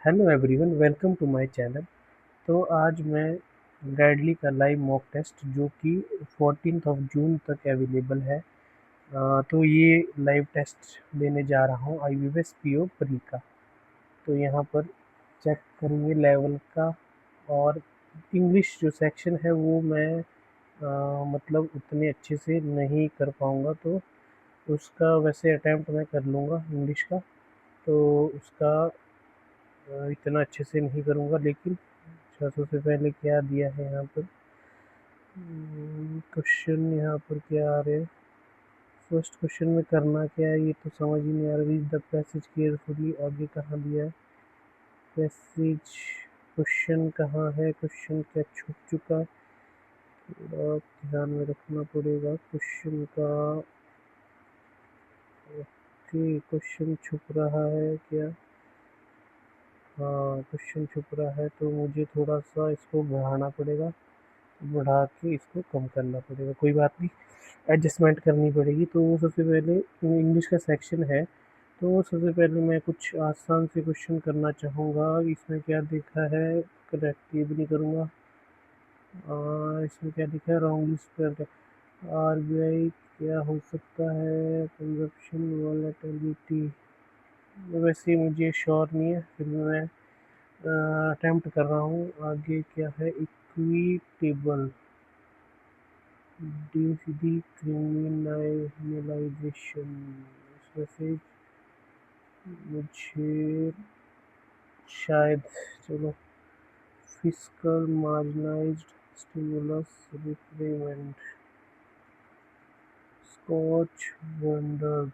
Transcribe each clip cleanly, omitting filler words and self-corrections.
Hello everyone, welcome to my channel. तो आज मैं ब्रैडली का लाइव मॉक टेस्ट जो कि 14 जून तक अवेलेबल है। तो ये लाइव टेस्ट देने जा रहा हूँ IBS PO प्री का। तो यहाँ पर चेक करेंगे लेवल का। और इंग्लिश जो सेक्शन है वो मैं मतलब उतने अच्छे से नहीं कर पाऊँगा, तो उसका वैसे अटैम्प्ट मैं कर लूँगा इंग्लिश का। तो उसका इतना अच्छे से नहीं करूँगा, लेकिन सबसे पहले क्या दिया है यहाँ पर क्वेश्चन, यहाँ पर क्या आ रहे हैं। फर्स्ट क्वेश्चन में करना क्या है ये तो समझ ही नहीं आ रहा। रीड द पैसेज केयरफुली, आगे कहाँ दिया है पैसेज, क्वेश्चन कहाँ है, क्वेश्चन क्या छुप चुका, थोड़ा ध्यान में रखना पड़ेगा क्वेश्चन का। ओके, क्वेश्चन छुप रहा है क्या? हाँ, क्वेश्चन छुप रहा है, तो मुझे थोड़ा सा इसको बढ़ाना पड़ेगा, बढ़ा के इसको कम करना पड़ेगा। कोई बात नहीं, एडजस्टमेंट करनी पड़ेगी। तो सबसे पहले इंग्लिश का सेक्शन है, तो सबसे पहले मैं कुछ आसान से क्वेश्चन करना चाहूँगा। इसमें क्या देखा है, करेक्ट ये भी नहीं करूँगा। इसमें क्या लिखा है, रॉन्गली स्पेल्ड। RBI क्या हो सकता है, कंजप्शन वॉलेटिलिटी, वैसे मुझे श्योर नहीं है, फिर भी मैं अटेम्प्ट कर रहा हूँ। आगे क्या है, इक्विटेबल, डिक्रिमिनलाइजेशन, इसमें से मुझे शायद, चलो, fiscal marginalised stimulus repayment, scotch wondered,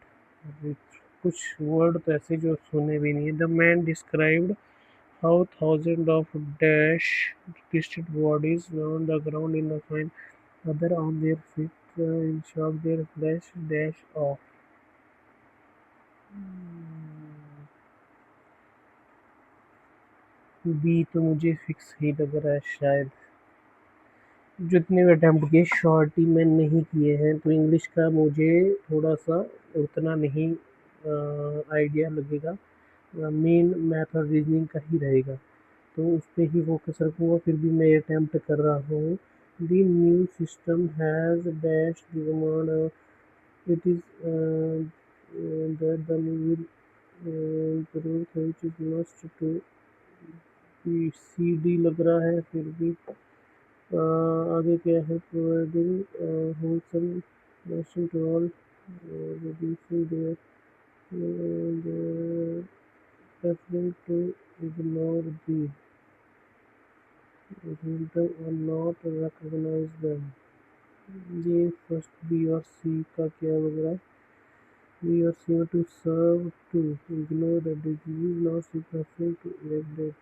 कुछ वर्ड तो ऐसे जो सुने भी नहीं है। The man described how thousands of dash twisted bodies lay on the ground in a fine other on their feet in shock their flesh dash off. B तो मुझे फिक्स ही लग रहा है शायद। जितने भी अटैम्प्ट किए शॉर्ट ही मैं नहीं किए हैं, तो इंग्लिश का मुझे थोड़ा सा उतना नहीं आइडिया लगेगा। मेन मैथ और रीजनिंग का ही रहेगा, तो उस पर ही फोकस रखूँगा। फिर भी मैं अटैम्प्ट कर रहा हूँ। The new system has dash the command, it is that the will improve which is must to CD लग रहा है। फिर भी आगे क्या है, providing wholesome nursing to all, reducing their preferring to ignore the symptom or not recognize them। ये first B और सी का क्या लग रहा है, बी और सी में to serve to ignore the disease not C preferring to eradicate.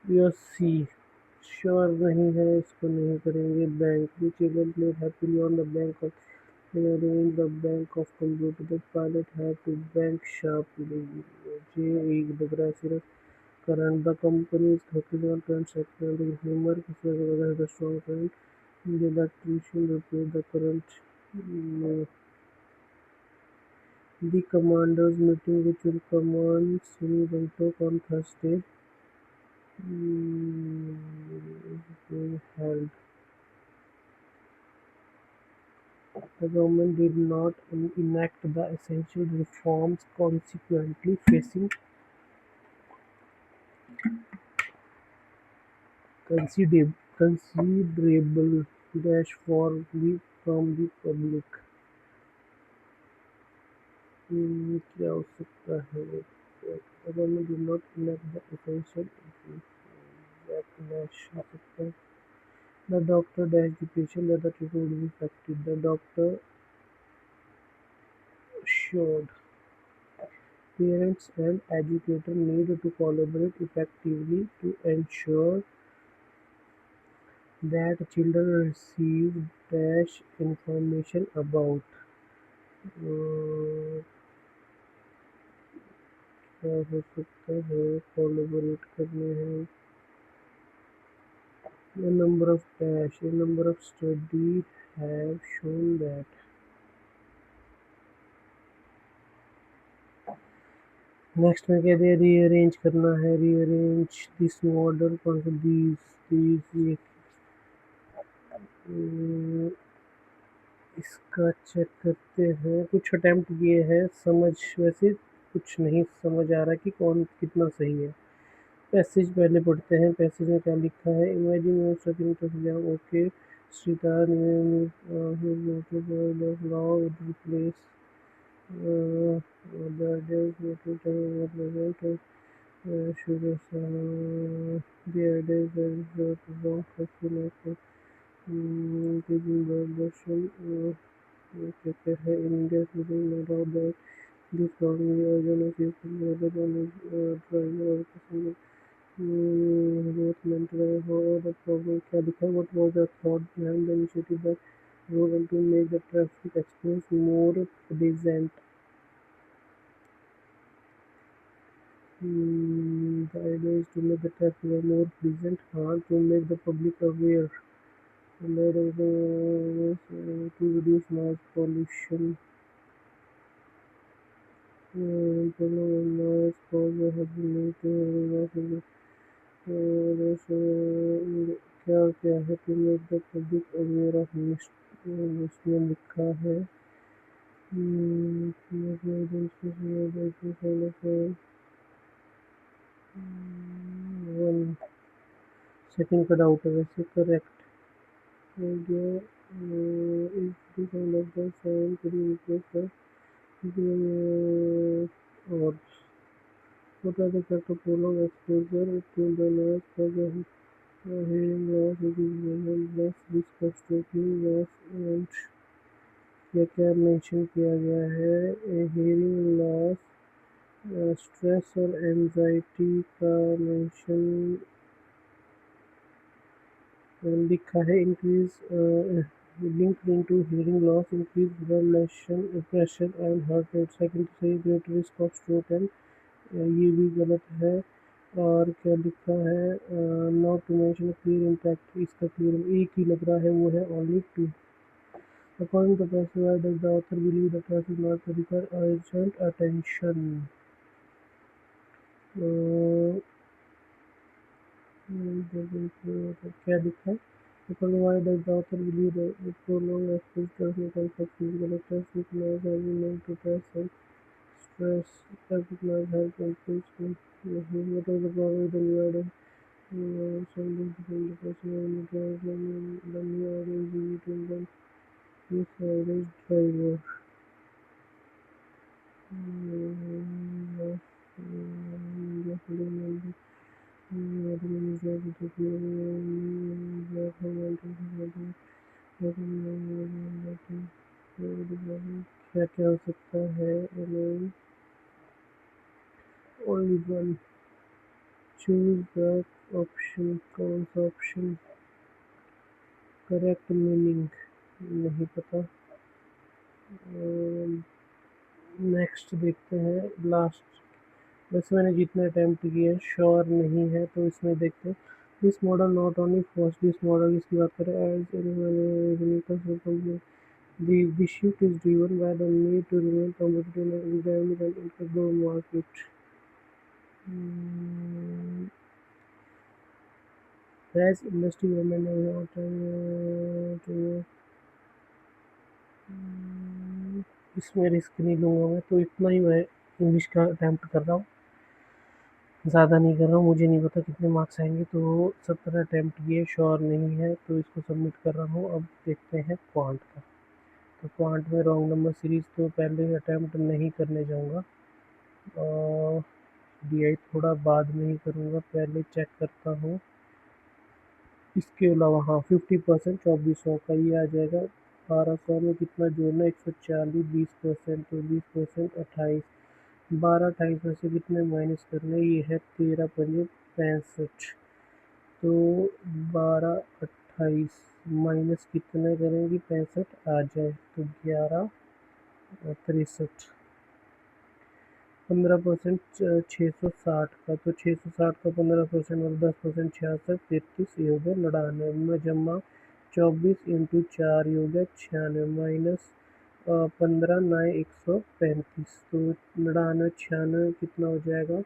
B और सी श्योर नहीं है, इसको नहीं करेंगे। Bank, the children played happily on the bank of in the bank of computer, the pilot had to bank sharply। ये एक लग रहा है सिर्फ। current, the company is focusing on current sector and the humor is the strong current, the electrician repaired the current। the commanders meeting which will command in Bangkok on Thursday being held। The government did not enact the essential reforms, consequently facing considerable dash from the public। क्या हो सकता है, the government did not enact the essential backlash हो सकता है। The doctor dash the patient that the treatment would be effective। The doctor assured parents and educators need to collaborate effectively to ensure that children receive dash information about क्या हो सकता है, collaborate करने हैं। The number of dash, a number of studies have shown that next में कह दिया rearrange करना है, रीअरेंज दिस मॉडल, कौन सा दीज ये इसका चेक करते हैं। कुछ अटेम्प्ट किए हैं, समझ वैसे कुछ नहीं समझ आ रहा कि कौन कितना सही है। पैसेज पहले पढ़ते हैं, पैसेज में क्या लिखा है। इमेजिन ओके श्रीतार place sugar the idea is that wrong fascination taking the version कहते हैं in India no doubt that this problem is organized is rather than driver or passenger both mental and how the problem क्या दिखा what was the thought behind the initiative that role and to make the traffic experience more pleasant. The idea is to make the traffic more pleasant, to make the public aware, to reduce noise pollution, noise cause has been made to क्या क्या है to make the public aware of इसमें लिखा है one second का doubt है वैसे correct idea is to kind of the sound to be replaced by or what are the effect of prolonged exposure to the noise cause of hearing loss, it is less disconcerting loss and क्या क्या mention किया गया है hearing loss stress और anxiety का mention लिखा है increase linked into hearing loss, increased blood pressure and heart rate. Second सही greater risk of stroke and ये भी गलत है। और क्या लिखा है not to mention clear impact, इसका क्लियर एक ही लग रहा है वो है only two. According to passive does the author believe the traffic not require urgent attention. क्या लिखा है why does the author believe that prolonged exposure to traffic physical traffic noise has been known to cause some stress, traffic noise has increased. What is the problem with the divider? Something between the person and the driver and the new audio is between them. This is driver. क्या क्या हो सकता है only one choose the option, कौन सा option correct meaning नहीं पता। Next देखते हैं लास्ट। वैसे मैंने जितने अटैम्प्ट किए श्योर नहीं है तो इसमें देखते हैं। This model not only first this model इसकी बात करें as the shift is driven by the need to remain competitive in a dynamic and interglobal market. As industry women इसमें रिस्क नहीं लूँगा मैं, तो इतना ही मैं इंग्लिश का अटैम्प्ट कर रहा हूँ, ज़्यादा नहीं कर रहा हूँ। मुझे नहीं पता कितने मार्क्स आएंगे, तो 17 अटैम्प्ट किए, श्योर नहीं है तो इसको सबमिट कर रहा हूँ। अब देखते हैं क्वांट का। तो क्वांट में रॉन्ग नंबर सीरीज़ तो पहले अटैम्प्ट नहीं करने जाऊँगा, DI थोड़ा बाद में ही करूँगा, पहले चेक करता हूँ। इसके अलावा हाँ 50% 2400 का ये आ जाएगा। 1200 में कितना जोड़ना 140, 20% तो 20% 28, 12 28 में से कितने माइनस करने ये है 13 पंजे 65, तो 12 28 माइनस कितने करेंगे 65 आ जाए तो 11 63, 15% 660 का, तो 660 का 15% और 10% 66 33 ये हो गया 99 में जमा 24 इंटू 4 ये हो गया 96 माइनस 15 9 135, तो 99 96 कितना हो जाएगा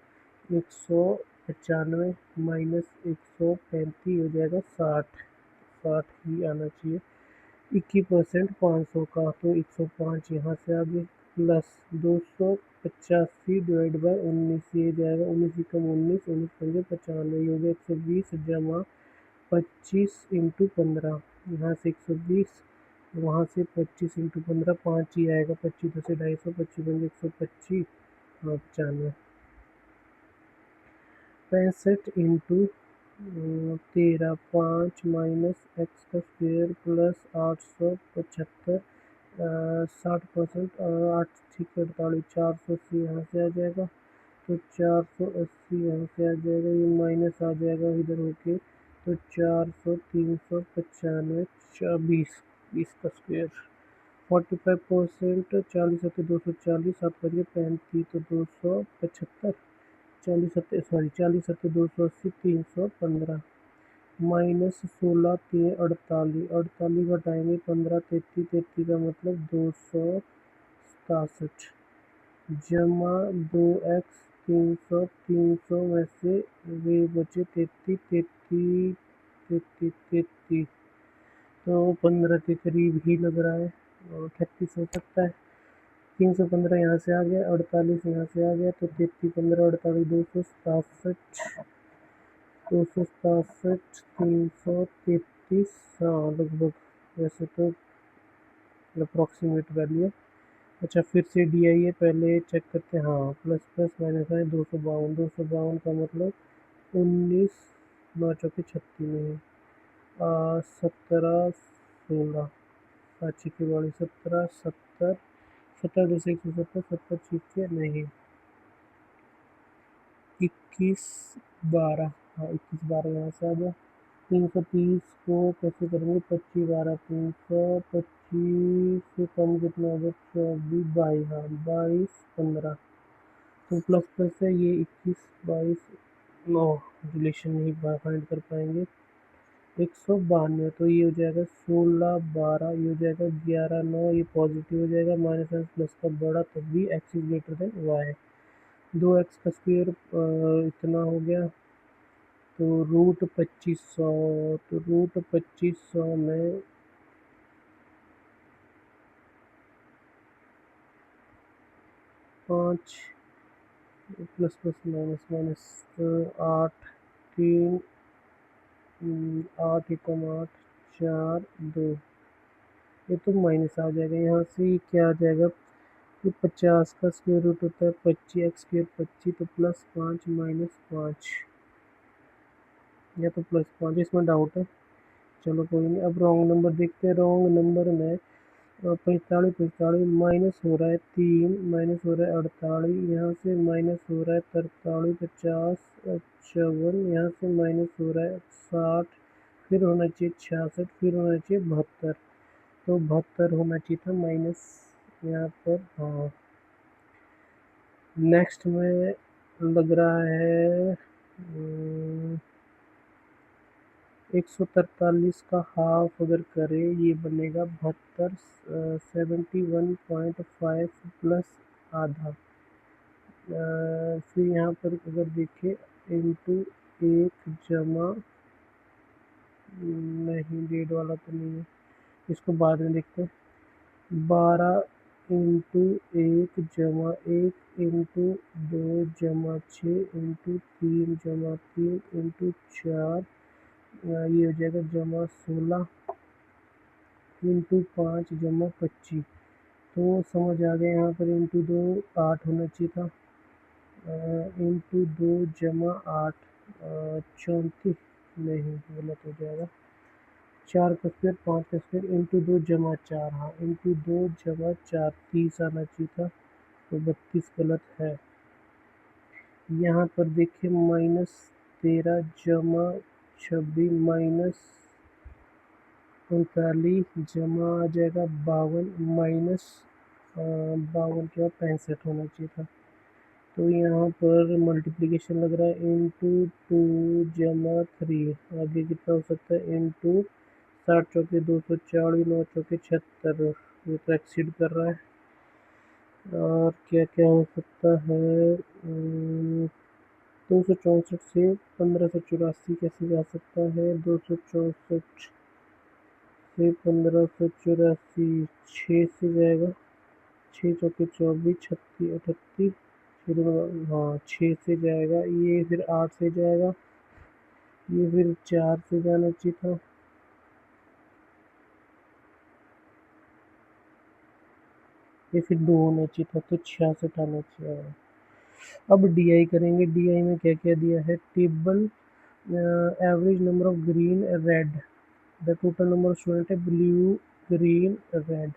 195 माइनस 135 हो जाएगा 60 ही आना चाहिए। 21% 500 का, तो 105 यहाँ से आगे प्लस 285 डिवाइड बाय 19, ये जाएगा 19 कम 19, 19 पंजे 95, ये हो गया 120 जमा 25 इंटू 15, यहाँ से 120, वहाँ से 25 इंटू 15 5 ही आएगा, 25 दस 250, 25 पंजे 125, हाँ 95, 65 इंटू 13 5 माइनस एक्स का स्क्वेयर प्लस 875, 60%, 8 ठीक 48, 480 यहाँ से आ जाएगा, तो 480 यहाँ से आ जाएगा, ये माइनस आ जाएगा इधर होके, तो 400 395 20 20 का स्क्वेयर, 45%, 40 सत्ते 240, 7 बजे 35, तो 275, 40 सत्ते 280, 315, माइनस 16 3 48, 48 घटाएंगे 15 33, 33 का मतलब 267, जमा 2x 300 में से वे बचे 33 33 33 33, तो 15 के करीब ही लग रहा है, और 38 हो सकता है। 315 यहाँ से आ गया, 48 यहाँ से आ गया, तो 33 15 48 267 333, हाँ लगभग, वैसे तो अप्रॉक्सीमेट वैल्यू है। अच्छा फिर से डी आई है, पहले चेक करते हैं, हाँ प्लस प्लस माइनस है 252 का मतलब 19 9 चौके 36 में है, 17 16 5 की बॉडी 17 70 70 2 170 70 6 नहीं 21 12, हाँ 21 12 यहाँ से आ गया। 330 को कैसे करेंगे, 25 12 325 से कम कितना होगा 24 22, हाँ 22 15, तो प्लस प्लस है ये 21 22 9, रिलेशन नहीं फाइंड कर पाएंगे, 192, तो ये हो जाएगा 16 12, ये हो जाएगा 11 9, ये पॉजिटिव हो जाएगा, माइनस माइनस प्लस का बड़ा तब भी X is greater than Y, 2x का स्क्वेयर इतना हो गया, तो रूट 2500, तो रूट 2500 में 5 प्लस प्लस माइनस माइनस 8 3 8 एकम 8 4 2, ये तो माइनस आ जाएगा, यहाँ से क्या आ जाएगा, ये 50 का स्क्वायर रूट होता है 25 एक्स स्क्वायर 25, तो प्लस 5 माइनस 5, या तो प्लस 5, इसमें डाउट है, चलो कोई नहीं। अब रॉन्ग नंबर देखते हैं, रॉन्ग नंबर में 45 45 माइनस हो रहा है 3, माइनस हो रहा है 48, यहाँ से माइनस हो रहा है 43 50 54, यहाँ से माइनस हो रहा है 60, फिर होना चाहिए 66, फिर होना चाहिए 72, तो 72 होना चाहिए था माइनस यहाँ पर, हाँ। नेक्स्ट में लग रहा है 143 का हाफ अगर करें, ये बनेगा 72, 71.5 प्लस आधा, फिर यहाँ पर अगर देखें इंटू 1 जमा, नहीं डेढ़ वाला तो नहीं है, इसको बाद में देखते हैं, 12 इंटू 1 जमा 1 इंटू 2 जमा 6 इंटू 3 जमा 3 इंटू 4, ये हो जाएगा जमा 16 इंटू 5 जमा 25, तो समझ आ गया, यहाँ पर इंटू 2 8 होना चाहिए था, इंटू 2 जमा 8 34, नहीं गलत हो जाएगा, 4 का स्क्वायर 5 का स्क्वायर इंटू 2 जमा 4, हाँ इंटू 2 जमा 4 30 आना चाहिए था, तो 32 गलत है। यहाँ पर देखिए माइनस 13 जमा 26 माइनस 39 जमा आ जाएगा 52, माइनस 52 के बाद 65 होना चाहिए था, तो यहाँ पर मल्टीप्लिकेशन लग रहा है इंटू 2 जमा 3, आगे कितना हो सकता है इंटू 60 चौके 240 9 चौके 76, ये तो एक्सीड कर रहा है। और क्या क्या हो सकता है, 264 से 1584 कैसे जा सकता है, 264 से 1584 6 से जाएगा, 6 चौके 24, 36 38, हाँ 6 से जाएगा, ये फिर 8 से जाएगा, ये फिर 4 से जाना चाहिए था, ये फिर 2 होना चाहिए था, तो 66 आना चाहिए। अब DI करेंगे। DI में क्या क्या दिया है, table average number of green red, the total number of student है ब्लू ग्रीन रेड।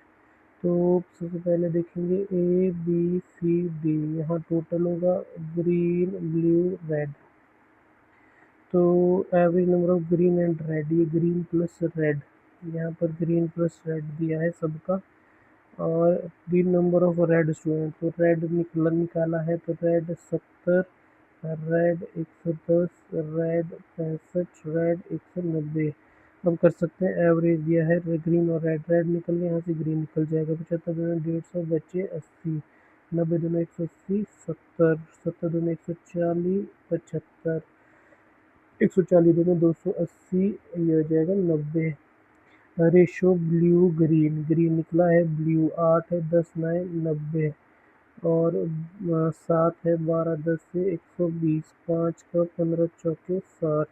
तो सबसे पहले देखेंगे ABCD, यहाँ टोटल होगा ग्रीन ब्लू रेड। तो average number of green and red, ये ग्रीन प्लस रेड, यहाँ पर ग्रीन प्लस रेड दिया है सबका। और green number of red student, तो रेड निकाला है, तो रेड 70, रेड 110, रेड 65, रेड 190। अब कर सकते हैं एवरेज दिया है ग्रीन और रेड, रेड निकल गया, यहाँ से ग्रीन निकल जाएगा। 75 दूनी 150 बचे 80, 90 दूनी 180, 70, 70 दूनी 140, 75, 140 दूनी 280, ये हो जाएगा 90। रेशो ब्लू ग्रीन, ग्रीन निकला है, ब्लू 8 है, 10 9 90, और 7 है, 12 10 से 120, 5 का 15 चौके 60,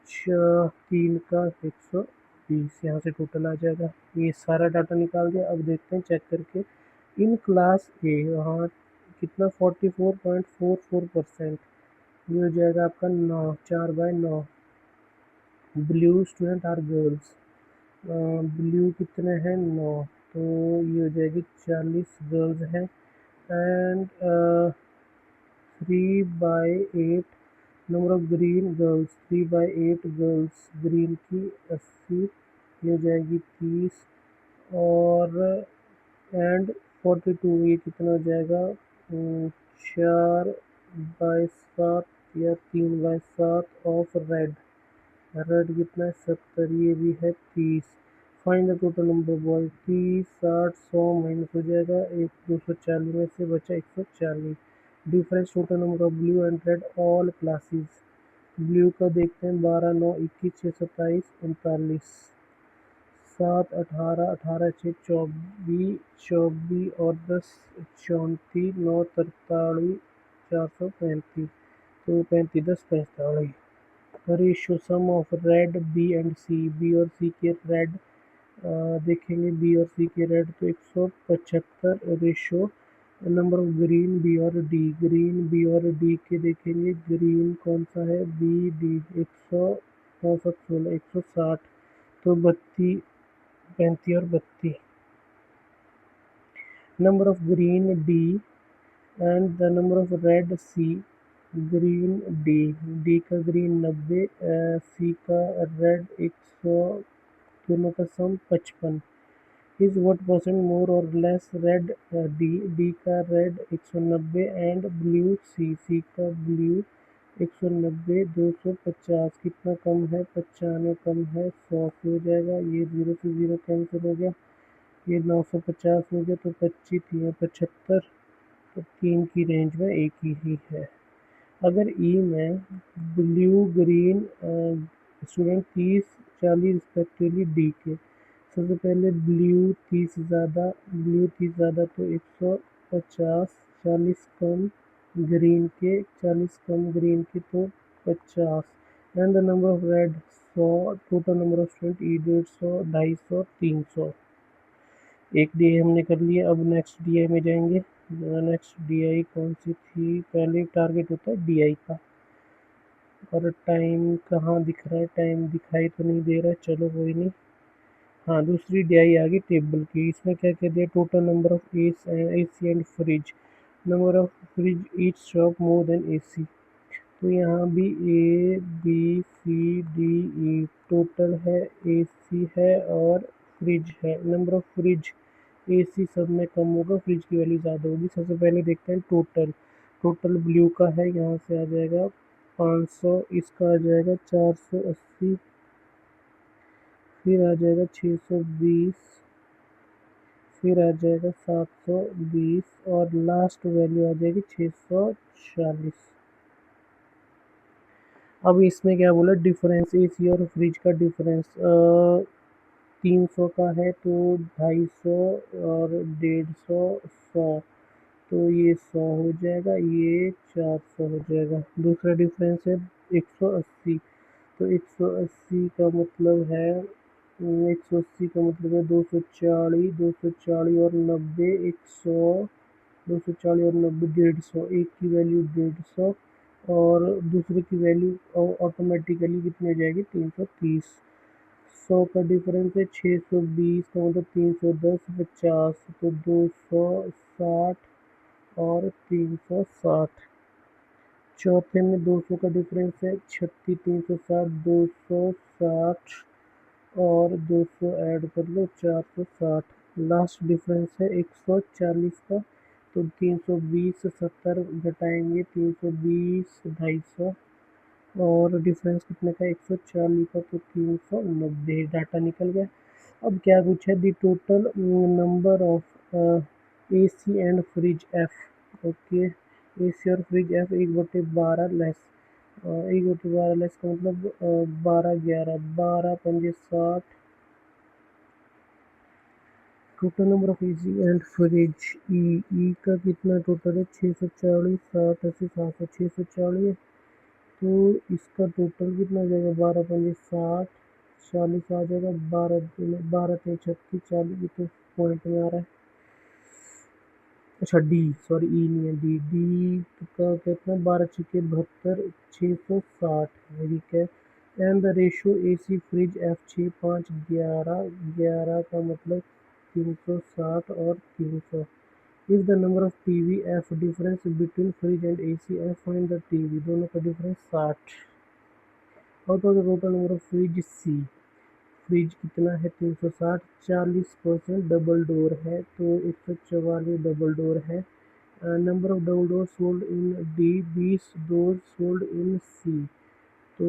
3 का 120, यहाँ से टोटल आ जाएगा। ये सारा डाटा निकाल दिया। अब देखते हैं चेक करके, इन क्लास ए यहाँ कितना 44.44%, ये हो जाएगा आपका 9, 4/9। Blue student are girls, blue कितने हैं 9, तो ये हो जाएगी 40 गर्ल्स हैं। And 3/8 number of green girls, 3/8 girls, green की 80, ये हो जाएगी 30। और एंड 42, ये कितना हो जाएगा, 4/7 या 3/7 ऑफ रेड, रेड कितना है 70, ये भी है 30। Find the total number boy, 30 60 100 minus हो जाएगा, 240 में से बचा 140। Difference total number of blue and read all classes, blue का देखते हैं, 12 9 21 6 27 39, 7 18 18 6 24 24 और 10 34, 9 43, 435, तो 35 10 45। Ratio sum of red B and C, B और सी के रेड देखेंगे, बी और सी के रेड तो 175। Ratio number of green B और डी, ग्रीन बी और डी के देखेंगे, ग्रीन कौन सा है, बी डी, 100 160, तो 32 35 और 32। Number of green D and the number of red C, green D, D का ग्रीन 90, सी का रेड 100, दोनों का sum 55। Is what percent more और लेस रेड डी, डी का red 190 and blue C, C का blue 190, 250 कितना कम है, 95 कम है, 100 से हो जाएगा, ये 0 से 0 कैंसिल हो गया, ये 950 हो गया, तो 25 3 75, तो 3 की रेंज में एक ही है। अगर ई में blue green student 30 40 respectively D के, सबसे पहले ब्लू 30 ज़्यादा, ब्लू 30 ज़्यादा तो 150, 40 कम ग्रीन के, 40 कम ग्रीन के तो 50। And the number of red 100, total number of student ई 150 250 300। एक DI हमने कर लिया। अब नेक्स्ट DI में जाएंगे। नेक्स्ट DI कौन सी थी, पहले टारगेट होता है DI का, और टाइम कहाँ दिख रहा है, टाइम दिखाई तो नहीं दे रहा है, चलो कोई नहीं। हाँ, दूसरी DI आ गई टेबल की। इसमें क्या क्या दिया, total number of AC and fridge, number of fridge each shop more than AC। तो यहाँ भी ABCDE टोटल है, AC है और फ्रिज है। नंबर ऑफ फ्रिज AC सब में कम होगा, फ्रिज की वैल्यू ज़्यादा होगी। सबसे पहले देखते हैं टोटल, टोटल ब्लू का है, यहाँ से आ जाएगा 500, इसका आ जाएगा 480, फिर आ जाएगा 620, फिर आ जाएगा 720 और लास्ट वैल्यू आ जाएगी 640। अब इसमें क्या बोला, डिफरेंस एसी और फ्रिज का डिफरेंस 300 का है तो 250 और 150 100, तो ये 100 हो जाएगा, ये 400 हो जाएगा। दूसरा डिफरेंस है 180, तो 180 का मतलब है 180 का मतलब है 240, 240 और 90, 100, 240 और 90, 150, एक की वैल्यू 150 और दूसरे की वैल्यू ऑटोमेटिकली कितनी हो जाएगी 330। 100 का डिफरेंस है 620 का मतलब 310, 50 तो 260 और 360। चौथे में 200 का डिफरेंस है 36, 360, 260 और 200 ऐड कर लो 460। लास्ट डिफरेंस है 140 का, तो 320 से 70 घटाएंगे 320, 250 और डिफरेंस कितने का 140 का, तो 390। डाटा निकल गया। अब क्या कुछ है, the total number of AC and fridge F. Okay, AC और फ्रिज एफ 1/12 लेस, 1/12 लेस का मतलब 12 11, 12 पंजे 60। Total number of AC and fridge E का कितना टोटल है 640, 60 80 700, 640। तो इसका टोटल कितना हो जाएगा 12 पंजे 60, 40 आ जाएगा, 12 3 36, 40, ये तो पॉइंट में आ रहा है। अच्छा डी, सॉरी ई नहीं है, डी डी का कितना 12 छिके 72, 660 ठीक है। And the ratio AC fridge F 6 5 11, 11 का मतलब 360 और 300। If the number of TV F difference between fridge and AC F, find the TV, दोनों का difference 60। Out of the total number of fridge C, fridge कितना है 360, 40% double door है तो 144 double door है। Number of double door sold in D, 20 door sold इन सी, तो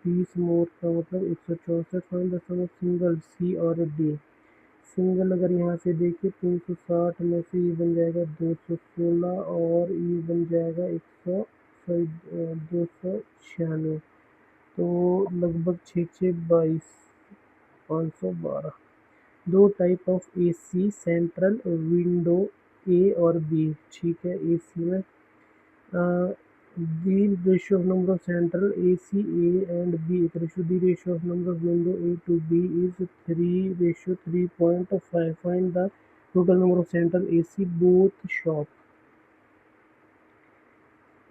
20 more का मतलब 164। Find the sum of single C और डी। सिंगल अगर यहाँ से देखिए 360 में से ये बन जाएगा 216 और ये बन जाएगा 296, तो लगभग 6 6 22, 512। दो type of AC central window A और बी, ठीक है। एसी में the ratio of number of central AC A and B is ratio, the ratio of number of window A to B is 3:3.5. Find the total number of central AC both shop।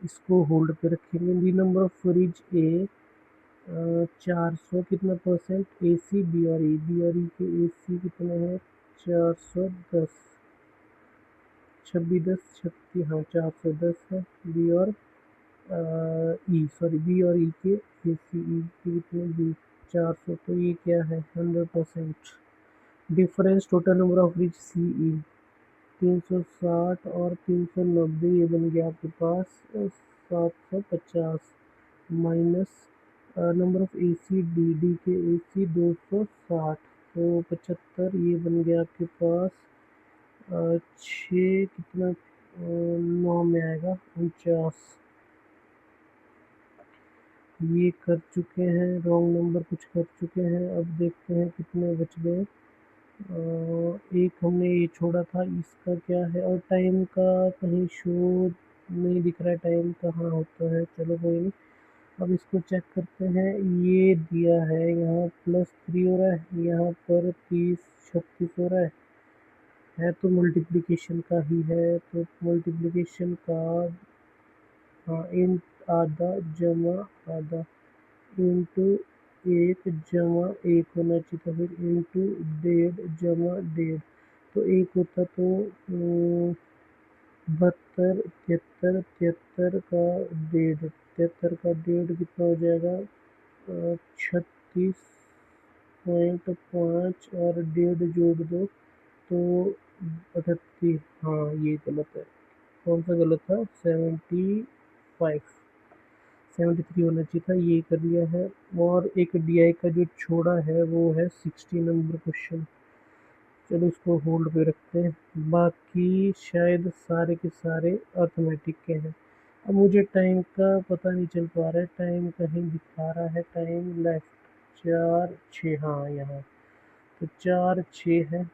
इसको hold पे रखेंगे। The number of fridge ए 400 कितना percent, ए सी B और ई, B और ई के A सी कितने हैं 410, 26 10 36, हाँ 410 है। बी और ई, सॉरी बी और ई के ए सी ई के कितने बी 400, तो ये क्या है 100%। Difference total number of rich C E 360 और 390, ये बन गया आपके पास 750 minus number of A C D, D के ए सी 260 तो 75, ये बन गया आपके पास 6 कितना 9 में आएगा 49। ये कर चुके हैं, रॉन्ग नंबर कुछ कर चुके हैं। अब देखते हैं कितने बच गए। एक हमने ये छोड़ा था, इसका क्या है, और टाइम का कहीं शो नहीं दिख रहा है, टाइम कहाँ होता है, चलो कोई नहीं। अब इसको चेक करते हैं। ये दिया है यहाँ +3 हो रहा है, यहाँ पर 30 36 हो रहा है तो मल्टीप्लिकेशन का ही है, तो मल्टीप्लिकेशन का हाँ इंट आधा जमा आधा इंटू 1 जमा 1 होना चाहिए था, फिर इंटू 1.5 जमा 1.5, तो 1 होता तो 72 73 73 का 1.5, 73 का 1.5 कितना हो जाएगा 36.5 और 1.5 जोड़ दो तो 38। हाँ ये गलत है, कौन सा गलत था 75, 73 होना चाहिए था, ये कर लिया है। और एक डी आई का जो छोड़ा है वो है 60 नंबर क्वेश्चन। चलो इसको होल्ड पे रखते हैं। बाकी शायद सारे के सारे अर्थमेटिक के हैं। अब मुझे टाइम का पता नहीं चल पा रहा है, टाइम कहीं दिखा रहा है, टाइम लेफ्ट 4:06, हाँ यहाँ तो 4:06 है,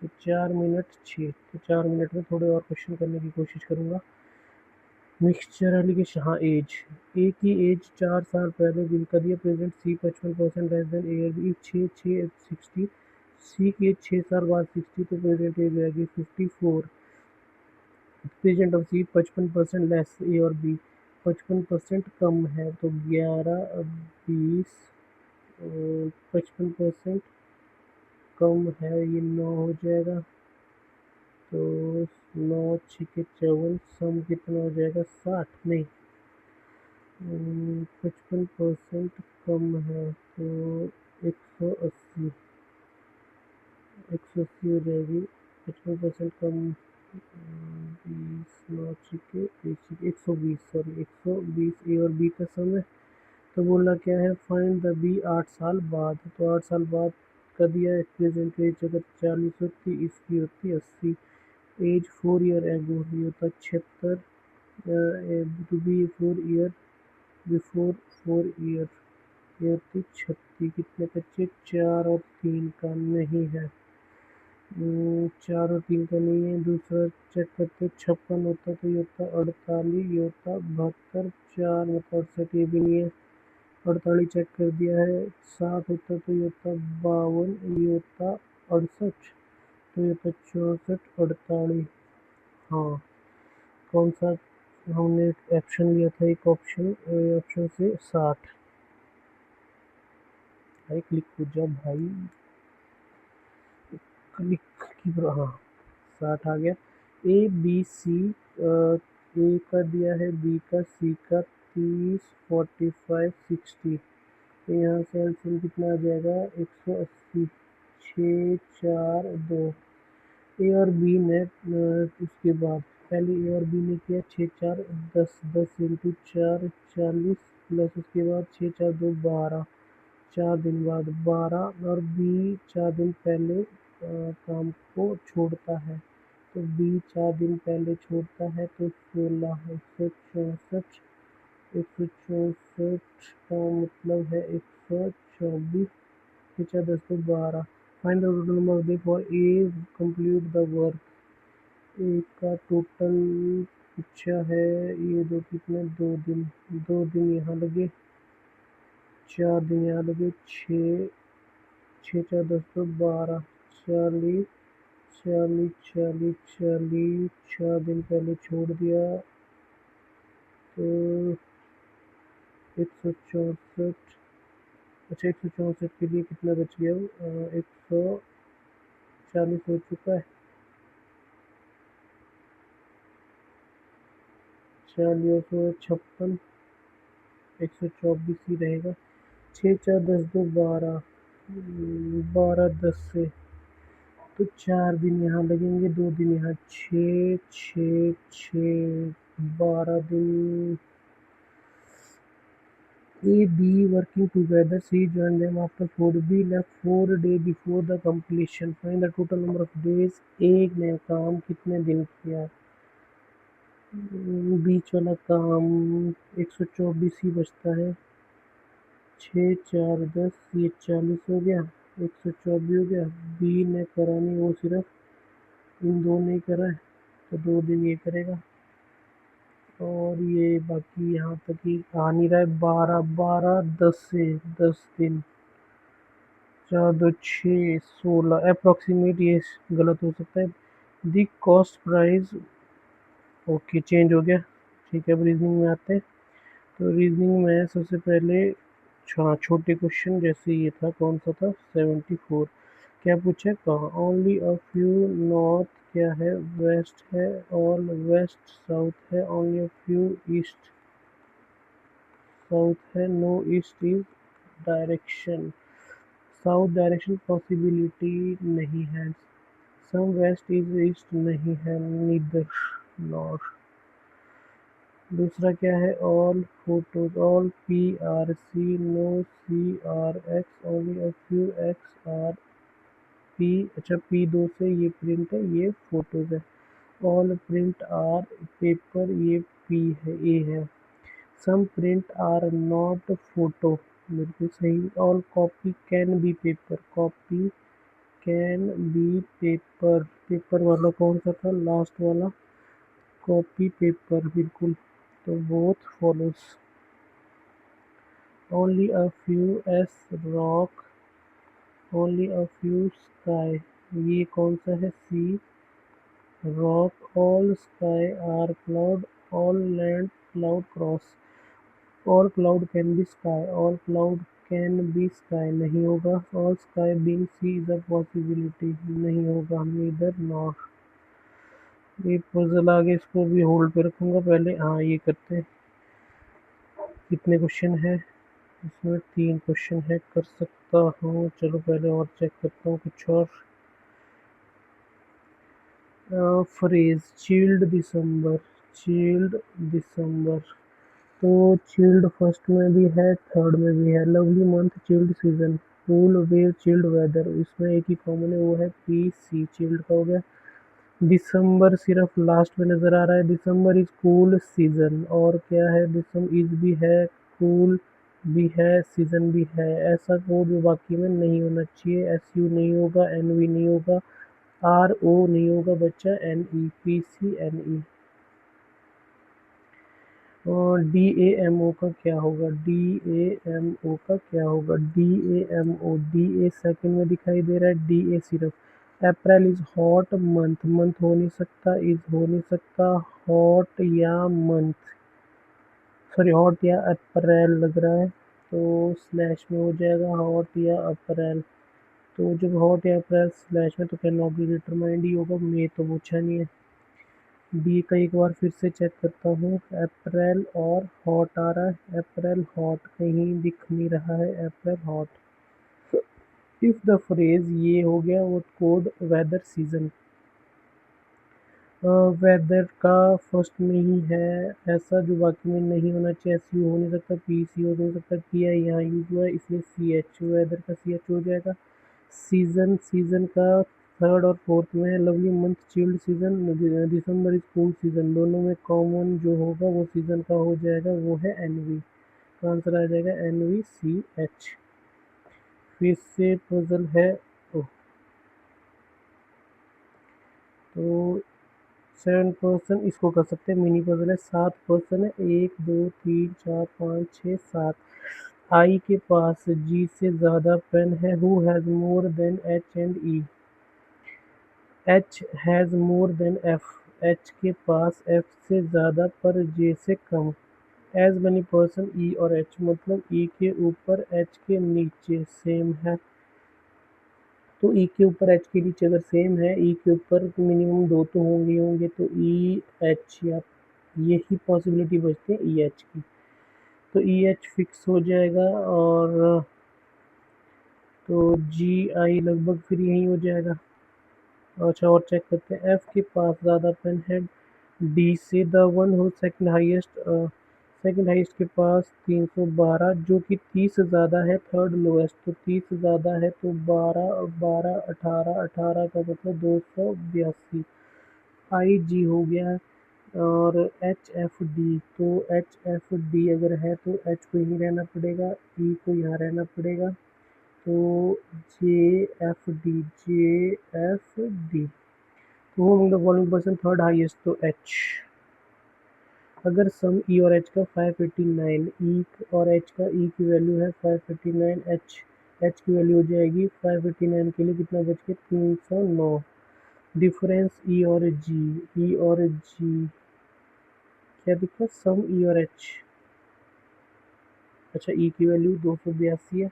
तो 4 मिनट 6, तो 4 मिनट में थोड़े और क्वेश्चन करने की कोशिश करूँगा। मिक्सचर एलिगेशन, हाँ एज, ए की एज 4 साल पहले जिनका दिया प्रेजेंट सी 55% लेस देन ए, बी 6 सी की एज 6 साल बाद 60, तो प्रेजेंट एज आएगी 54। प्रेजेंट ऑफ सी 55% लेस ए और बी, 55% कम है तो 11 20, 55% कम है ये 9 हो जाएगा, तो 9 6 54, सम कितना हो जाएगा 60, नहीं 55% कम है तो 180, 180 हो जाएगी। 55% कम 20 9 छिके 120, सॉरी 120 ए और बी का सम है। तो बोला क्या है, फाइंड द बी 8 साल बाद, तो 8 साल बाद का दिया है। प्रेजेंट एज अगर 40 होती, इसकी होती 80, एज 4 ईयर एगो ये होता 76, to be 4 year before 4 year ये होती 36, कितने बच्चे 4 और 3 का नहीं है, 4 और 3 का नहीं है। दूसरा चेक करते 56 होता तो ये होता 48, ये होता 72, 4 मतलब 68, ये भी नहीं है। 48 चेक कर दिया है, 7 होता तो ये होता 52, ये होता 68, तो ये होता 64 48, हाँ कौन सा हमने ऑप्शन लिया था, एक ऑप्शन, ऑप्शन से 60। भाई क्लिक हो जा भाई, क्लिक की हाँ 60 आ गया। ए बी सी, ए का दिया है, बी का, सी का 30 45 60, तो यहाँ से एल्सियम कितना आ जाएगा 180, 6 4 2। ए और बी ने उसके बाद पहले ए और बी ने किया 6 4 10, 10 इंटू 4 40, प्लस उसके बाद 6 4 2 12, 4 दिन बाद 12, और बी 4 दिन पहले काम को छोड़ता है, तो बी 4 दिन पहले छोड़ता है तो 16, 164 का मतलब है 124, 6 10 तो 12। Find the total number of day for a complete the work, A का टोटल पूछा है, ये दो कितने 2 दिन, 2 दिन यहाँ लगे, 4 दिन यहाँ लगे, 6 6 4 10 तो 12, 40 40 40 40, 4 दिन पहले छोड़ दिया तो 164, अच्छा 164 के लिए कितना बच गया, 140 हो चुका है, 40 और 56, 124 ही रहेगा। 6 4 10 2 12, 12 10 से तो 4 दिन यहाँ लगेंगे, 2 दिन यहाँ, 6 12 दिन। A B working together, C joined them after 4, B left 4 days before the completion, find the total number of days। एक ने काम कितने दिन किया, बीच वाला काम 124 ही बचता है, 6 4 10, ये 40 हो गया, 124 हो गया। बी ने करा नहीं, वो सिर्फ इन दो ने करा है, तो 2 दिन ये करेगा, और ये बाकी यहाँ तक ही आ नहीं रहा है। 12 12 10 से 10 दिन, 4 2 6 16, अप्रॉक्सीमेट ये गलत हो सकता है। दी कॉस्ट प्राइस, ओके चेंज हो गया, ठीक है। अब रीजनिंग में आते हैं, तो रीजनिंग में सबसे पहले छोटे क्वेश्चन, जैसे ये था, कौन सा था 74, क्या पूछा, कहाँ, ओनली अ फ्यू नॉर्थ क्या है, वेस्ट है, ऑल वेस्ट साउथ है, only a few east south है, no east is direction, south direction possibility नहीं है, सम वेस्ट इज ईस्ट नहीं है, नीदर नॉर। दूसरा क्या है, all photos, all P are C, no C are X, only a few X are P, अच्छा P 2 से ये प्रिंट है, ये फोटोज है। ऑल प्रिंट आर पेपर, ये पी है, ए है। Some print are not photo, बिल्कुल सही। All copy can be paper, copy can be paper, paper वाला कौन सा था, लास्ट वाला, कॉपी पेपर, बिल्कुल। तो both follows. Only a few S rock, only a few sky, ये कौन सा है, sea rock. All sky are cloud, all land cloud cross, all cloud can be sky, all cloud can be sky नहीं होगा। All sky being sea is a possibility नहीं होगा, neither nor. ये puzzle आगे, इसको भी होल्ड पे रखूंगा पहले। हाँ ये करते हैं। कितने क्वेश्चन है इसमें, 3 क्वेश्चन है, कर सकता हूँ। चलो पहले और चेक करता हूँ कुछ और। फ्रेज चिल्ड दिसंबर, चिल्ड दिसंबर, तो चिल्ड फर्स्ट में भी है, थर्ड में भी है। Lovely month, chilled season, cool wave, chilled weather, इसमें एक ही कॉमन है, वो है पी सी, चिल्ड का हो गया। दिसंबर सिर्फ लास्ट में नजर आ रहा है, दिसंबर इज कूल सीजन, और क्या है, दिसंबर इज भी है, कूल भी है, सीजन भी है। ऐसा कोड जो बाकी में नहीं होना चाहिए। एस यू नहीं होगा, एन वी नहीं होगा, आर ओ नहीं होगा बच्चा, N E, P C N E. और डी ए एम ओ का क्या होगा, डी ए एम ओ का क्या होगा, D A M O, D A second में दिखाई दे रहा है, डी ए सिर्फ। April is hot month, month हो नहीं सकता, इज हो नहीं सकता, हॉट या मंथ, सॉरी हॉट या अप्रैल लग रहा है, तो स्लैश में हो जाएगा हॉट या अप्रैल। तो जब हॉट या अप्रैल स्लैश में, तो कैन नॉट बी डिटरमाइंड ही होगा, मे तो पूछा नहीं है। बी का एक बार फिर से चेक करता हूँ, अप्रैल और हॉट आ रहा है, अप्रैल हॉट कहीं दिख नहीं रहा है, अप्रैल हॉट। इफ द फ्रेज, ये हो गया वो कोड वेदर सीजन, वेदर का फर्स्ट में ही है, ऐसा जो बाकी में नहीं होना चाहिए। एस यू हो नहीं सकता, पी सी हो नहीं सकता, पी आई यहाँ यूज हुआ है, इसलिए सी एच, वेदर का सी एच हो जाएगा। सीजन, सीजन का थर्ड और फोर्थ में है। Lovely month, chilled season, December is cool season, दोनों में कॉमन जो होगा वो सीजन का हो जाएगा, वो है एनवी। तो आंसर आ जाएगा एनवी सी एच। फिर से पजल है, ओह, तो 7 पर्सन इसको कर सकते हैं, मिनी पजल है। 7 पर्सन है, 1 2 3 4 5 6 7। आई के पास जी से ज़्यादा पेन है, who has more than H and E, H has more than F, H के पास एफ से ज़्यादा पर जे से कम। एज मनी पर्सन ई और एच, मतलब ई के ऊपर एच के नीचे सेम है, तो ई के ऊपर एच के नीचे अगर सेम है, ई के ऊपर मिनिमम 2 तो होंगे होंगे, तो ई एच, या यही पॉसिबिलिटी बचती है ई एच की, तो ई एच फिक्स हो जाएगा। और तो जी आई लगभग फिर यही हो जाएगा। अच्छा और चेक करते हैं, एफ के पास ज़्यादा पेन है डी से, द वन हो सेकंड हाईएस्ट, सेकंड हाईएस्ट के पास 312, जो कि 30 से ज़्यादा है, थर्ड लोएस्ट, तो 30 से ज़्यादा है, तो 12 12 18, 18 का मतलब 282, आई जी हो गया। और एच एफ डी, तो एच एफ डी अगर है तो एच को यहीं रहना पड़ेगा, ई को यहाँ रहना पड़ेगा, तो जे एफ डी, जे एफ डी, तो वो फॉलोइंग पर्सन थर्ड हाईएस्ट, तो एच। अगर सम ई और एच का 589, ई और एच का, ई की वैल्यू है 589, एच एच की वैल्यू हो जाएगी 589 के लिए कितना बच के 309। डिफरेंस ई और जी, ई और जी क्या दिखा, सम ई और एच, अच्छा ई की वैल्यू 282 है,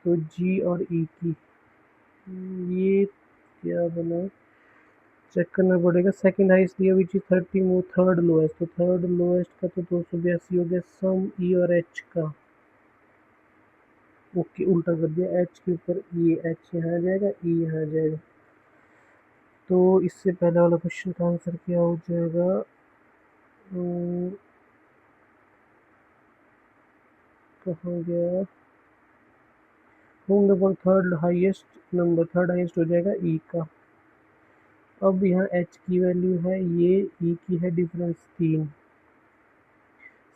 तो जी और ई की, ये क्या बना, चेक करना पड़ेगा। सेकंड हाईएस्ट दिया विच इज 30, वो थर्ड लोएस्ट, तो थर्ड लोएस्ट का तो 282 हो गया, सम ई और एच का, ओके उल्टा कर दिया, एच के ऊपर ई, एच यहाँ आ जाएगा, ई यहाँ आ जाएगा। तो इससे पहले वाला क्वेश्चन का आंसर क्या हो जाएगा, कहाँ गया, होंगे पर थर्ड हाईएस्ट हो जाएगा ई का। अब यहाँ एच की वैल्यू है, ये ई की है डिफरेंस 3।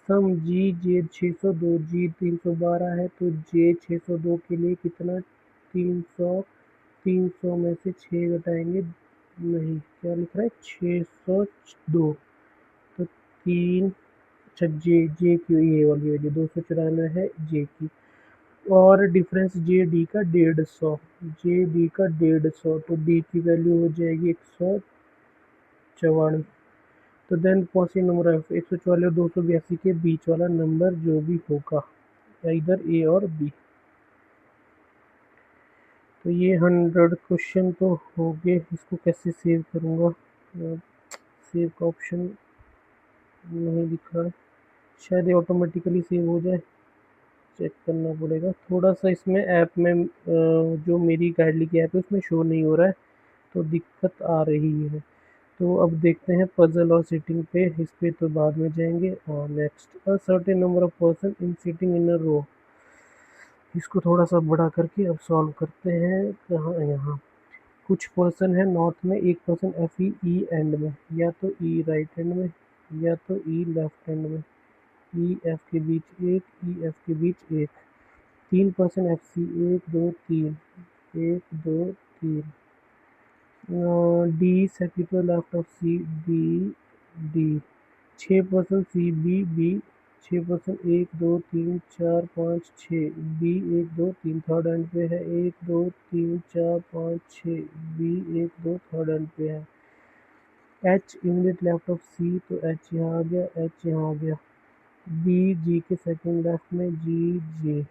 सम जी जे 602 जी 312 है, तो जे 602 के लिए कितना 300, 300 में से 6 घटाएंगे, नहीं क्या लिख रहा है 602, तो 3, अच्छा जे की ये वाली वैल्यू 294 है जे की, और डिफरेंस जे डी का 150, जे डी का 150, तो डी की वैल्यू हो जाएगी 144। तो देन पॉसिबल नंबर ऑफ 144 और 282 के बीच वाला नंबर जो भी होगा, इधर ए और बी। तो ये 100 क्वेश्चन तो हो गए। इसको कैसे सेव करूँगा, सेव का ऑप्शन नहीं दिख रहा है, शायद ये ऑटोमेटिकली सेव हो जाए, चेक करना पड़ेगा थोड़ा सा। इसमें ऐप में जो मेरी गाइडली की ऐप है उसमें शो नहीं हो रहा है, तो दिक्कत आ रही है। तो अब देखते हैं पजल और सिटिंग पे, इस पे तो बाद में जाएंगे। और next, a certain number of person in sitting in a row, इसको थोड़ा सा बड़ा करके अब सॉल्व करते हैं। कहाँ, यहाँ कुछ पर्सन है नॉर्थ में, एक person F E E and में, या तो ई राइट हैंड में या तो ई लेफ्ट हैंड में, ई एफ के बीच एक, ई एफ के बीच एक, 3% F C, 1 2 3, 1 2 3, D second to left of C, B D, 6% C B B, 6% 1 2 3 4 5 6, B 1 2 3 third end पे है, 1 2 3 4 5 6, बी 1 2 थर्ड एंड पे है, एच इमीडिएट लेफ्ट ऑफ सी, तो एच यहाँ आ गया, एच यहाँ आ गया, बी जी के सेकंड लेफ्ट में, जी जे,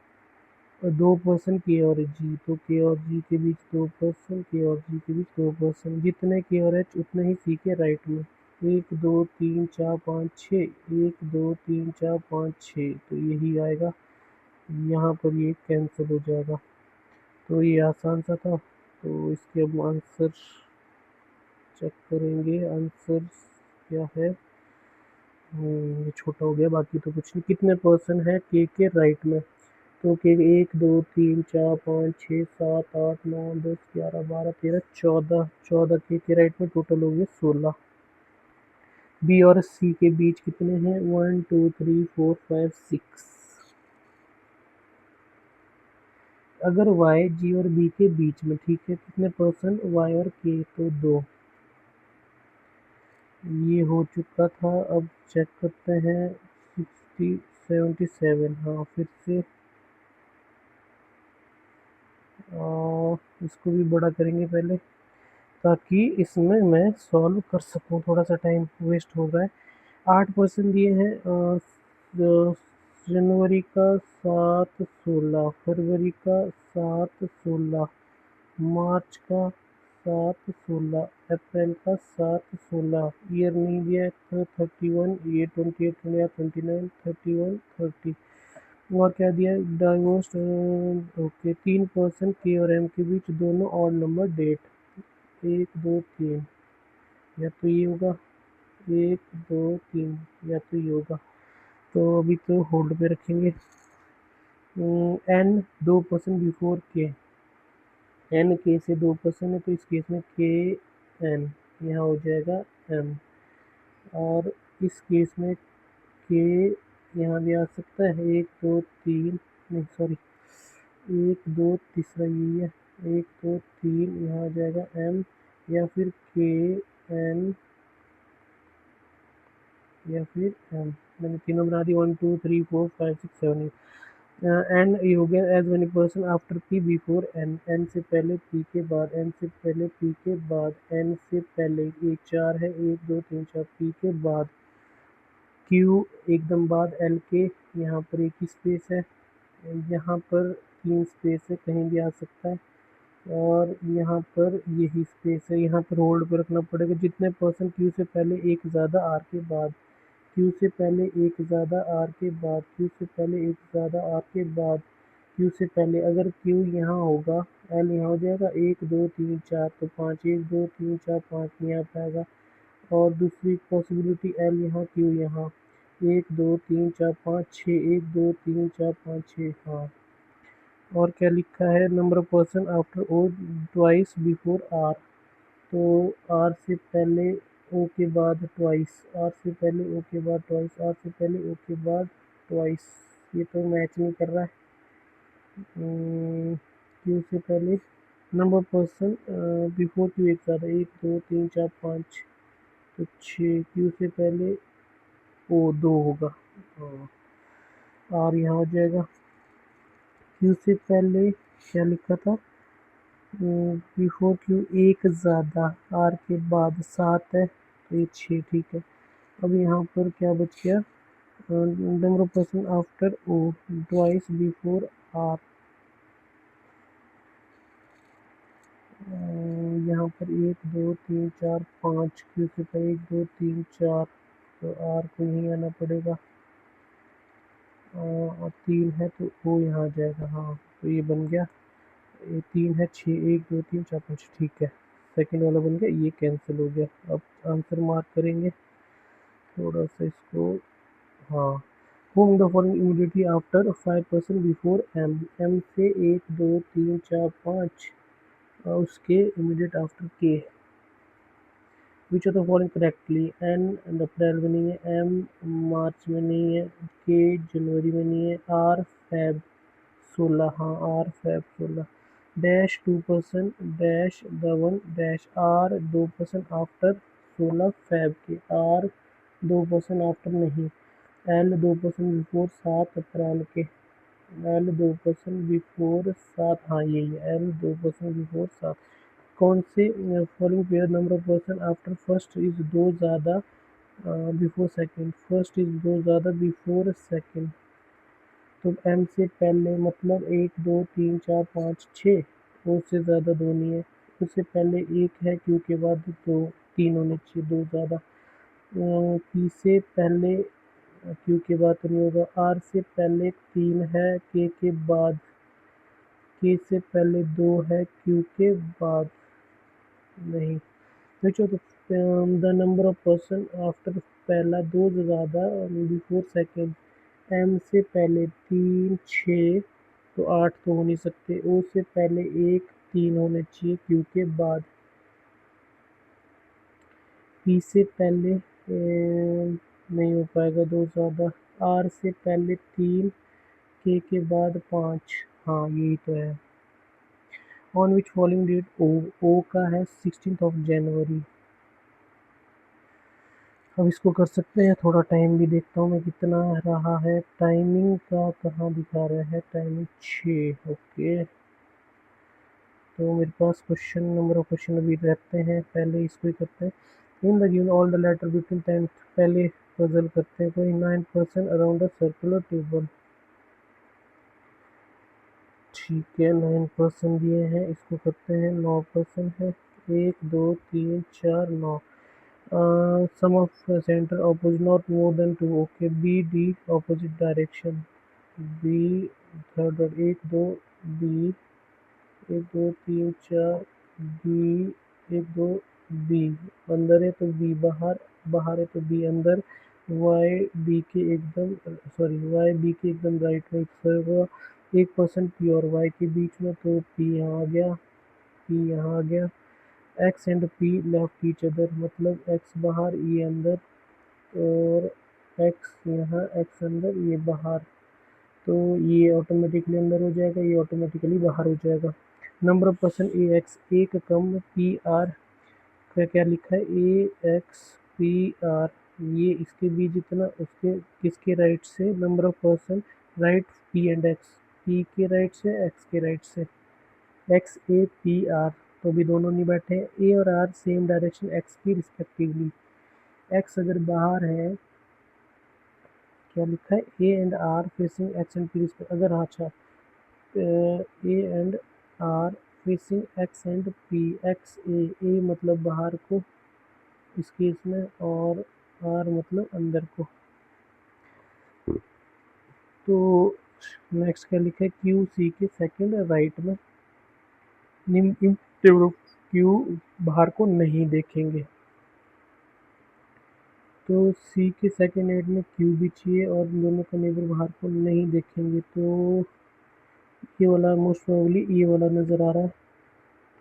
और 2% के और जी, तो के और जी के बीच 2%, के और जी के बीच 2%, जितने के और एच उतने ही सी के राइट में, 1 2 3 4 5 6, 1 2 3 4 5 6, तो यही आएगा, यहाँ पर ये कैंसिल हो जाएगा। तो ये आसान सा था। तो इसके अब आंसर चेक करेंगे, आंसर क्या है। ये छोटा हो गया, बाकी तो कुछ नहीं। कितने पर्सन है के राइट में, तो के 1 2 3 4 5 6 7 8 9 10 11 12 13 14, 14 के राइट में टोटल हो गए 16। बी और सी के बीच कितने हैं, 1 2 3 4 5 6। अगर वाई जी और बी के बीच में, ठीक है, कितने पर्सन वाई और के, तो 2। ये हो चुका था। अब चेक करते हैं 60 77, हाँ फिर से इसको भी बड़ा करेंगे पहले, ताकि इसमें मैं सॉल्व कर सकूं। थोड़ा सा टाइम वेस्ट हो रहा है। 8% दिए हैं, जनवरी का 7 16, फरवरी का 7 16, मार्च का 7 16, अप्रैल का 7 16, ईयर नहीं दिया है, तो 31, ये 28 29 31 30। और क्या दिया है, डाइवोर्स, ओके। 3% के और एम के बीच दोनों ऑड नंबर डेट, 1 2 3, या तो ये होगा 1 2 3, या तो ये होगा। तो अभी तो होल्ड पे रखेंगे। एन 2% बिफोर के, एन के से 2% है, तो इस केस में के एन यहाँ हो जाएगा एम, और इस केस में के यहाँ भी आ सकता है, 1 2 3, नहीं सॉरी 1 2, तीसरा यही है, 1 2 3 यहाँ आ जाएगा एम, या फिर के एन, या फिर एम। मैंने तीनों बना दी, 1 2 3 4 5 6 7 एन ये हो गया। As many person after P before N, N से पहले पी के बाद, एन से पहले पी के बाद, एन से पहले, ये 4 है, 1 2 3 4, पी के बाद, क्यू एकदम बाद, एल के यहाँ पर एक ही स्पेस है, यहाँ पर 3 स्पेस है, कहीं भी आ सकता है, और यहाँ पर यही स्पेस है, यहाँ पर होल्ड पर रखना पड़ेगा। जितने पर्सन क्यू से पहले एक ज़्यादा आर के बाद, क्यू से पहले एक ज़्यादा आर के बाद, क्यू से पहले एक ज़्यादा आर के बाद, क्यू से पहले, अगर क्यू यहाँ होगा, एल यहाँ हो जाएगा, 1 2 3 4, तो 5, 1 2 3 4 5 नहीं आ पाएगा। और दूसरी पॉसिबिलिटी, एल यहाँ, क्यू यहाँ, 1 2 3 4 5 6, 1 2 3 4 5 6, हाँ और क्या लिखा है, number of person after O twice before R. तो आर से पहले ओ के बाद ट्वाइस, आर से पहले ओ के बाद ट्वाइस, आर से पहले ओ के बाद ट्वाइस। ये तो मैच नहीं कर रहा है। क्यू से पहले नंबर पर्सन बिफोर क्यू एक ज़्यादा, 1 2 3 4 5, तो 6। क्यू से पहले ओ 2 होगा, आर यहाँ हो जाएगा। क्यू से पहले क्या लिखा था, बिफोर क्यू एक ज़्यादा, आर के बाद 7 है, तो ये 6 ठीक है। अब यहाँ पर क्या बच गया, number of person after O twice before R. यहाँ पर 1 2 3 4 5, क्यू से पहले 1 2 3 4, तो आर को यहीं आना पड़ेगा। और 3 है तो ओ यहाँ आ जाएगा। हाँ, तो ये बन गया, ये 3 है, 6 1 2 3 4 5, ठीक है। सेकंड वाला बन गया, ये कैंसिल हो गया। अब आंसर मार्क करेंगे थोड़ा सा इसको। हाँ, home the following immediately after 5 person before M. M से 1 2 3 4 5, उसके इमीडिएट आफ्टर के। Which of the following correctly, N अप्रैल में नहीं है, एम मार्च में नहीं है, के जनवरी में नहीं है, आर फेब 16, हाँ R Feb 16। Dash 2% dash the one dash R 2% after 16 Feb के, आर 2% आफ्टर नहीं, एल 2% बिफोर 7 अप्रैल के, एल 2% बिफोर 7, हाँ यही है, एल 2% बिफोर 7। कौन से following pair number of person after first is 2 ज़्यादा बिफोर सेकंड, फर्स्ट इज 2 ज़्यादा बिफोर सेकंड। तो एम से पहले मतलब 1 2 3 4 5 6, ओ से ज़्यादा 2 नहीं है, उससे पहले 1 है, क्यू के बाद 2, 3 होने चाहिए, 2 ज़्यादा। पी से पहले क्यू के बाद तो नहीं होगा, आर से पहले 3 है, के बाद, के से पहले 2 है, क्यू के बाद नहीं। देखो तो the number of person after, पहला 2 से ज़्यादा बिफोर सेकंड, एम से पहले 3 6, तो 8 तो हो नहीं सकते, ओ से पहले 1 3 होने चाहिए, क्यू के बाद। पी से पहले नहीं हो पाएगा 2 ज़्यादा, आर से पहले 3, के बाद 5, हाँ यही तो है। ऑन विच फॉलोइंग डेट ओ का है 16 ऑफ जनवरी। अब इसको कर सकते हैं, थोड़ा टाइम भी देखता हूँ मैं कितना रहा है। टाइमिंग का कहाँ दिखा रहा है, टाइमिंग 6, ओके। तो मेरे पास क्वेश्चन नंबर ऑफ क्वेश्चन अभी रहते हैं, पहले इसको ही करते हैं। In the given all the letter between 10, पहले पजल करते हैं कोई। 9% अराउंड अ सर्कुलर टेबल, ठीक है 9% दिए हैं, इसको करते हैं। 9% है, 1 2 3 4 9। Sum of center opposite not more than 2, okay. B D opposite direction, B third और 1 2 बी, 1 2 3 4 बी, 1 2 बी। अंदर है तो बी बाहर, बाहर है तो बी अंदर। वाई बी के एकदम, सॉरी वाई बी के एकदम राइट में, 1% पी और वाई के बीच में, तो पी यहाँ आ गया, पी यहाँ आ गया। X and P left each other, मतलब एक्स बाहर ये अंदर, और एक्स यहाँ, एक्स अंदर ये बाहर, तो ये ऑटोमेटिकली अंदर हो जाएगा, ये ऑटोमेटिकली बाहर हो जाएगा। Number of person A x, एक कम पी आर का क्या लिखा है, ए एक्स पी आर, ये इसके बीच जितना उसके किसके राइट से, number of person right P and X, P के राइट से एक्स के राइट से, एक्स ए पी आर, तो भी दोनों नहीं बैठे। ए और आर सेम डायरेक्शन एक्स की रिस्पेक्टिवली, एक्स अगर बाहर है, क्या लिखा है, A and R facing X and P respect, अगर अच्छा A and R facing X and P, X A मतलब बाहर को इस केस में, और आर मतलब अंदर को। तो नेक्स्ट क्या लिखा है, क्यू सी के सेकंड राइट में, निम्न क्यू बाहर को नहीं देखेंगे, तो सी के सेकंड एड में क्यू भी चाहिए और दोनों का नेबर बाहर को नहीं देखेंगे, तो ये वाला मोस्ट प्रोबेबली ये वाला नज़र आ रहा है,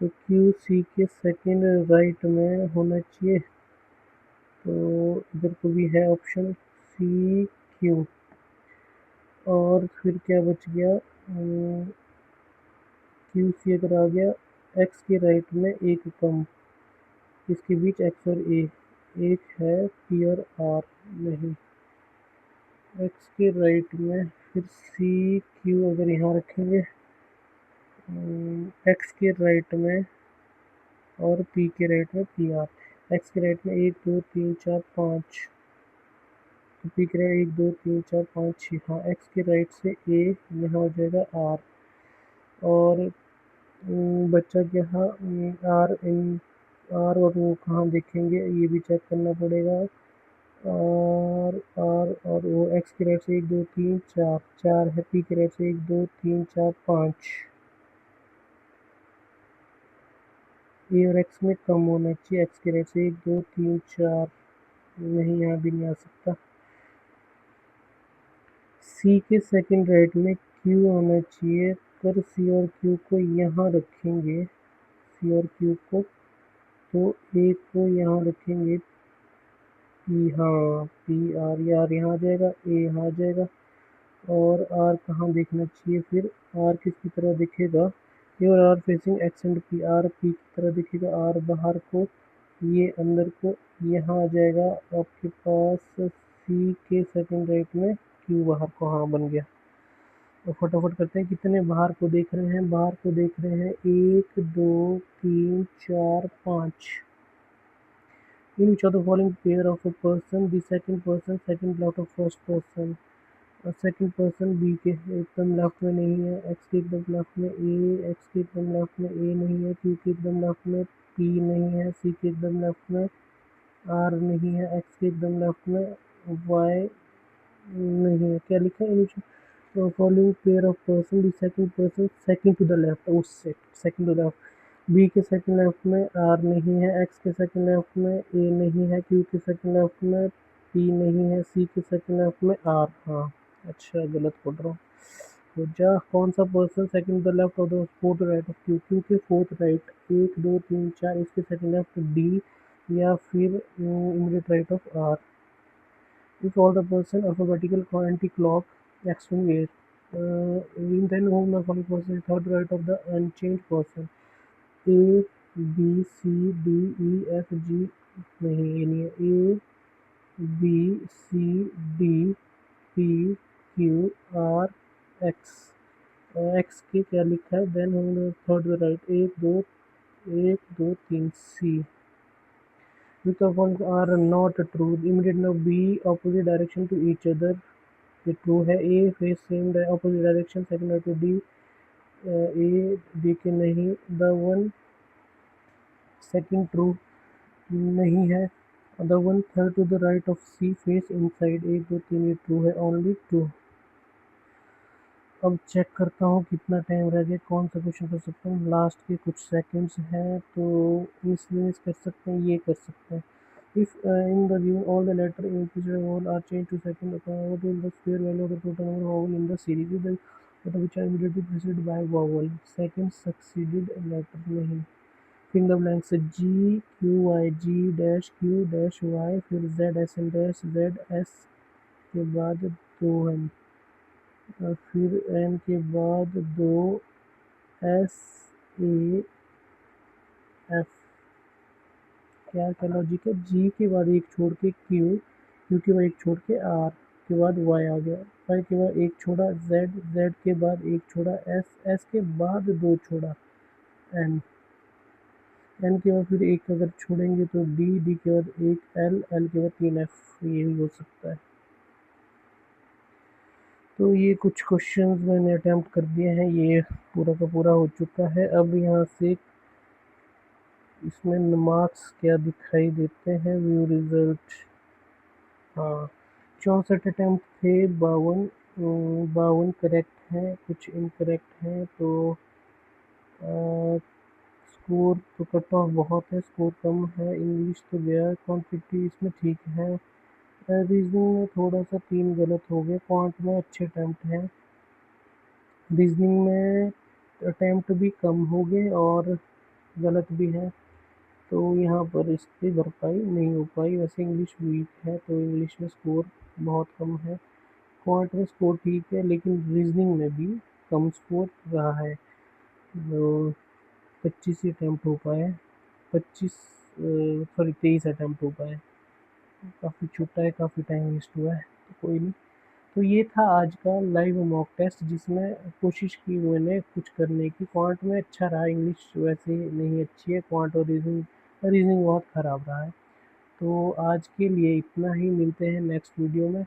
तो क्यू सी के सेकंड राइट में होना चाहिए। तो इधर को भी है ऑप्शन सी क्यू। और फिर क्या बच गया, क्यू सी अगर आ गया, एक्स के राइट में एक कम, इसके बीच एक्स और ए, एक है पी और आर नहीं, एक्स के राइट में फिर सी क्यू अगर यहाँ रखेंगे, एक्स के राइट में और पी के राइट में पी आर। एक्स के राइट में 1 2 3 4 5, तो पी के राइट 1 2 3 4 5 6, हाँ एक्स के राइट से ए यहाँ हो जाएगा आर। और बच्चा क्या, हाँ आर इन आर और वो कहाँ देखेंगे ये भी चेक करना पड़ेगा। और वो एक्स के राइट से 1 2 3 4 4 है, पी के राइट से 1 2 3 4 5, ए और एक्स में कम होना चाहिए, एक्स के राइट से 1 2 3 4 नहीं, यहाँ भी नहीं आ सकता। सी के सेकंड राइट में क्यू होना चाहिए, पर सी और क्यू को यहाँ रखेंगे, सी और क्यू को, तो ए को यहाँ रखेंगे पी, हाँ पी आर, यार यहाँ आ जाएगा, ए यहाँ आ जाएगा। और आर कहाँ देखना चाहिए फिर, आर किसकी तरह दिखेगा, ये और R facing X and P, R P की तरह दिखेगा, आर बाहर को, ये अंदर को, यहाँ आ जाएगा आपके पास सी के सेकंड राइट में क्यू बाहर को, हाँ बन गया। तो फटाफट करते हैं, कितने बाहर को देख रहे हैं, बाहर को देख रहे हैं 1 2 3 4 5। इन which of the following pair of a person the second person second left of first person, और सेकंड पर्सन बी के एकदम लेफ्ट में नहीं है, एक्स के एकदम लेफ्ट में ए, एक्स के एकदम लेफ्ट में ए नहीं है, क्यू के एकदम लेफ्ट में पी नहीं है, सी के एकदम लेफ्ट में आर नहीं है, एक्स के एकदम लेफ्ट में वाई नहीं है। क्या लिखा है, तो following pair of person the second person second to the left, उससे second to the left, B के सेकंड लेफ्ट में आर नहीं है, एक्स के सेकंड लेफ्ट में ए नहीं है, क्यू के सेकंड लेफ्ट में पी नहीं है, सी के सेकंड लेफ्ट में आर, हाँ अच्छा गलत पढ़ रहा हूँ। तो जा कौन सा person second the left of the fourth right of Q, Q के फोर्थ राइट 1 2 3 4, इसके सेकंड लेफ्ट डी या फिर immediate right of R. If all the person alphabetical anti-clock action where then whom the following person is third right of the unchanged person, A B C D E F G नहीं, ये नहीं है, A B C D P Q R X, X के क्या लिखा है, then हम third right 1 2 3 C, which of ones are not true, immediate now B opposite direction to each other, ये ट्रू है, A face same opposite direction, second है to D, A D के नहीं, द वन सेकंड ट्रू नहीं है, the one third to the right of C face inside, 1 2 3 ये true है, only to. अब चेक करता हूँ कितना टाइम रह गया, कौन सा क्वेश्चन कर सकता हूँ, लास्ट के कुछ सेकंड्स हैं, तो इसमें कर सकते हैं, ये कर सकते हैं। If in the given all the letter in which the vowel are changed to second, what will the square value of the total number of vowel in the series is the letter which are immediately preceded by vowel, second succeeded letter नहीं। fill the blanks, G Q Y, G dash Q dash Y, फिर Z S N dash Z S के बाद 2 N, फिर N के बाद 2 S A F, क्या logic है, जी के बाद एक छोड़ के क्यू, क्यू के बाद एक छोड़ के आर के बाद वाई आ गया, वाई के बाद एक छोड़ा जेड, जेड के बाद एक छोड़ा एस, एस के बाद 2 छोड़ा एन, एन के बाद फिर एक अगर छोड़ेंगे तो डी, डी के बाद एक एल, एल के बाद 3 एफ, ये भी हो सकता है। तो ये कुछ क्वेश्चंस मैंने अटैम्प्ट कर दिए हैं, ये पूरा का पूरा हो चुका है। अब यहाँ से इसमें मार्क्स क्या दिखाई देते हैं, व्यू रिजल्ट, हाँ 64 अटैम्प्ट थे, 52 करेक्ट हैं, कुछ इनकरेक्ट हैं, तो स्कोर तो कट ऑफ बहुत है, स्कोर कम है, इंग्लिश तो गया, क्वांटिटी इसमें ठीक है, रीजनिंग में थोड़ा सा 3 गलत हो गए, क्वांट में अच्छे अटैम्प्ट हैं, रीजनिंग में अटेम्प्ट भी कम हो गए और गलत भी है, तो यहाँ पर इसकी भरपाई नहीं हो पाई। वैसे इंग्लिश वीक है तो इंग्लिश में स्कोर बहुत कम है। क्वांट में स्कोर ठीक है लेकिन रीजनिंग में भी कम स्कोर रहा है। तो 25 ही अटैम्प्ट हो पाए, 25 सॉरी 23 अटैम्प्ट हो पाए। काफ़ी छोटा है, काफ़ी टाइम वेस्ट हुआ है, तो कोई नहीं। तो ये था आज का लाइव मॉक टेस्ट जिसमें कोशिश की मैंने कुछ करने की। क्वांट में अच्छा रहा, इंग्लिश वैसे नहीं अच्छी है, क्वांट और रीजनिंग रीजनिंग बहुत ख़राब रहा है। तो आज के लिए इतना ही, मिलते हैं नेक्स्ट वीडियो में।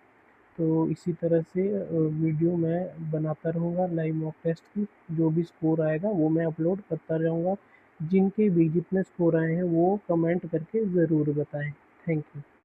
तो इसी तरह से वीडियो मैं बनाता रहूँगा लाइव मॉक टेस्ट की, जो भी स्कोर आएगा वो मैं अपलोड करता रहूँगा। जिनके भी जितने स्कोर आए हैं वो कमेंट करके ज़रूर बताएं। Thank you.